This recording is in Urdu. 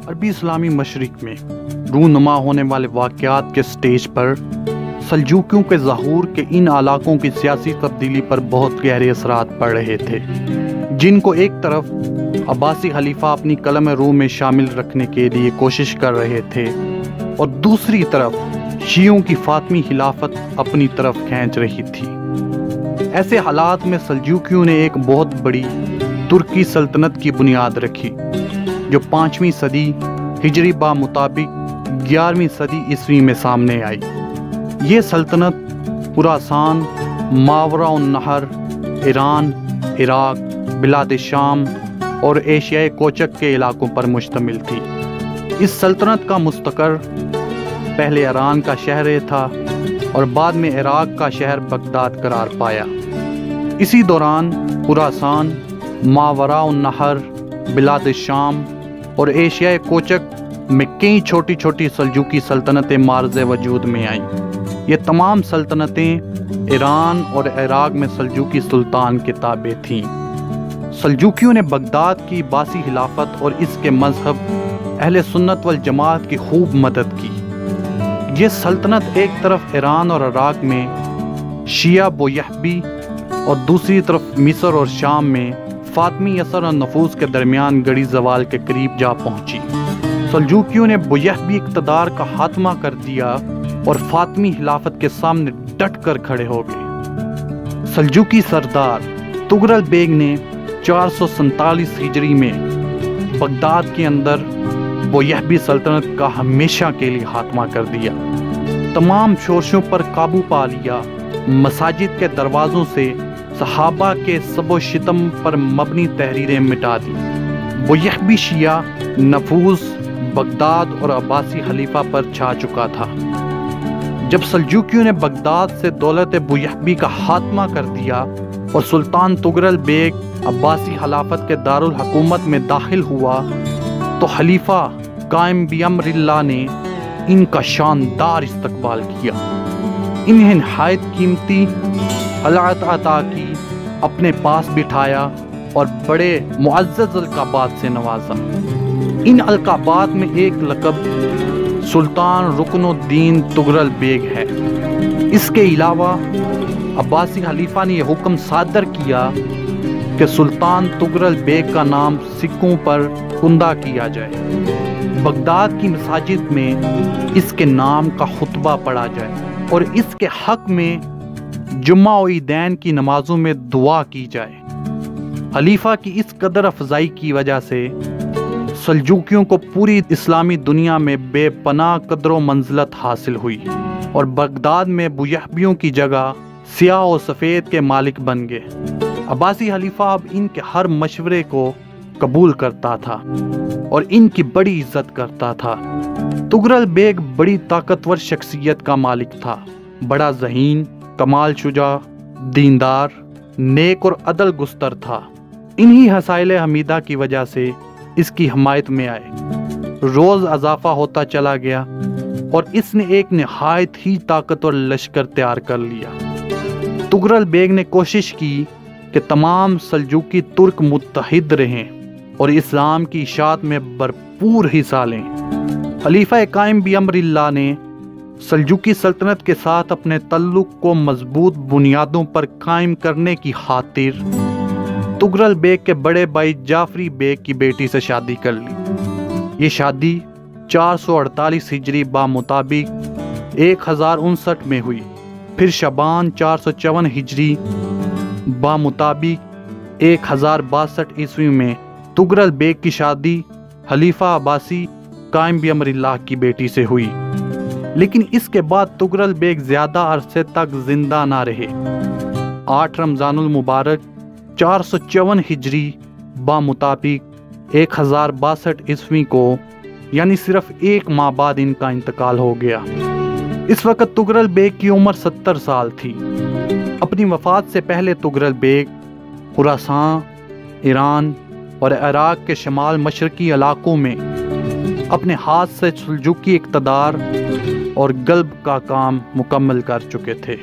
عربی اسلامی مشرق میں رونما ہونے والے واقعات کے سٹیج پر سلجوکیوں کے ظہور کے ان علاقوں کی سیاسی تبدیلی پر بہت گہرے اثرات پڑ رہے تھے، جن کو ایک طرف عباسی خلیفہ اپنی قلم رو میں شامل رکھنے کے لیے کوشش کر رہے تھے اور دوسری طرف شیعوں کی فاطمی خلافت اپنی طرف کھینچ رہی تھی۔ ایسے حالات میں سلجوکیوں نے ایک بہت بڑی ترکی سلطنت کی بنیاد رکھی، جو 5ویں صدی ہجری بمطابق 11ویں صدی عیسوی میں سامنے آئی۔ یہ سلطنت خراسان، ماوراء النہر، ایران، عراق، بلاد شام اور ایشیائے کوچک کے علاقوں پر مشتمل تھی۔ اس سلطنت کا مستقر پہلے ایران کا شہر تھا اور بعد میں عراق کا شہر بغداد قرار پایا۔ اسی دوران خراسان، ماوراء النہر، بلاد شام اور ایشیائے کوچک میں کئی چھوٹی چھوٹی سلجوکی سلطنتیں معرض وجود میں آئیں۔ یہ تمام سلطنتیں ایران اور عراق میں سلجوکی سلطان کے تابع تھیں۔ سلجوکیوں نے بغداد کی عباسی خلافت اور اس کے مذہب اہل سنت والجماعت کی خوب مدد کی۔ یہ سلطنت ایک طرف ایران اور عراق میں شیعہ بویحبی اور دوسری طرف مصر اور شام میں فاطمی اثر اور نفوذ کے درمیان گڑی زوال کے قریب جا پہنچی۔ سلجوکیوں نے بویحبی اقتدار کا خاتمہ کر دیا اور فاطمی خلافت کے سامنے ڈٹ کر کھڑے ہو گئے۔ سلجوکی سردار تغرل بیگ نے 447 ہجری میں بغداد کے اندر بویحبی سلطنت کا ہمیشہ کے لیے خاتمہ کر دیا، تمام شورشوں پر قابو پا لیا، مساجد کے دروازوں سے صحابہ کے سب و شتم پر مبنی تحریریں مٹا دی۔ بویحبی شیعہ نفوذ بغداد اور عباسی خلیفہ پر چھا چکا تھا۔ جب سلجوکیوں نے بغداد سے دولت بویحبی کا خاتمہ کر دیا اور سلطان تغرل بیگ عباسی خلافت کے دارالحکومت میں داخل ہوا تو خلیفہ قائم بامر اللہ نے ان کا شاندار استقبال کیا، انہیں نہایت قیمتی خلعت عطا کی، اپنے پاس بٹھایا اور بڑے معزز القابات سے نوازا۔ ان القابات میں ایک لقب سلطان رکن الدین تغرل بیگ ہے۔ اس کے علاوہ عباسی خلیفہ نے یہ حکم صادر کیا کہ سلطان تغرل بیگ کا نام سکوں پر کندہ کیا جائے، بغداد کی مساجد میں اس کے نام کا خطبہ پڑھا جائے اور اس کے حق میں جمعہ و عیدین کی نمازوں میں دعا کی جائے۔ خلیفہ کی اس قدر افزائی کی وجہ سے سلجوکیوں کو پوری اسلامی دنیا میں بے پناہ قدر و منزلت حاصل ہوئی اور بغداد میں بویحبیوں کی جگہ سیاہ و سفید کے مالک بن گئے۔ عباسی خلیفہ اب ان کے ہر مشورے کو قبول کرتا تھا اور ان کی بڑی عزت کرتا تھا۔ تغرل بیگ بڑی طاقتور شخصیت کا مالک تھا، بڑا ذہین، کمال شجاع، دیندار، نیک اور عدل گستر تھا۔ انہی حسائل حمیدہ کی وجہ سے اس کی حمایت میں آئے، روز اضافہ ہوتا چلا گیا اور اس نے ایک نہایت ہی طاقتور لشکر تیار کر لیا۔ تغرل بیگ نے کوشش کی کہ تمام سلجوکی ترک متحد رہیں اور اسلام کی اشاعت میں بھرپور حصہ لیں۔ خلیفہ قائم بامر اللہ نے سلجوکی سلطنت کے ساتھ اپنے تعلق کو مضبوط بنیادوں پر قائم کرنے کی خاطر تغرل بیگ کے بڑے بھائی جعفری بیگ کی بیٹی سے شادی کر لی۔ یہ شادی 448 ہجری بمطابق 1059 میں ہوئی۔ پھر شعبان 454 ہجری بمطابق 1062 عیسوی میں تغرل بیگ کی شادی خلیفہ عباسی قائم بامر اللہ کی بیٹی سے ہوئی، لیکن اس کے بعد تغرل بیگ زیادہ عرصے تک زندہ نہ رہے۔ 8 رمضان المبارک 454 ہجری بمطابق 1062 عیسوی کو، یعنی صرف 1 ماہ بعد ان کا انتقال ہو گیا۔ اس وقت تغرل بیگ کی عمر 70 سال تھی۔ اپنی وفات سے پہلے تغرل بیگ خراسان، ایران اور عراق کے شمال مشرقی علاقوں میں اپنے ہاتھ سے سلجوکی اقتدار اور غلب کا کام مکمل کر چکے تھے۔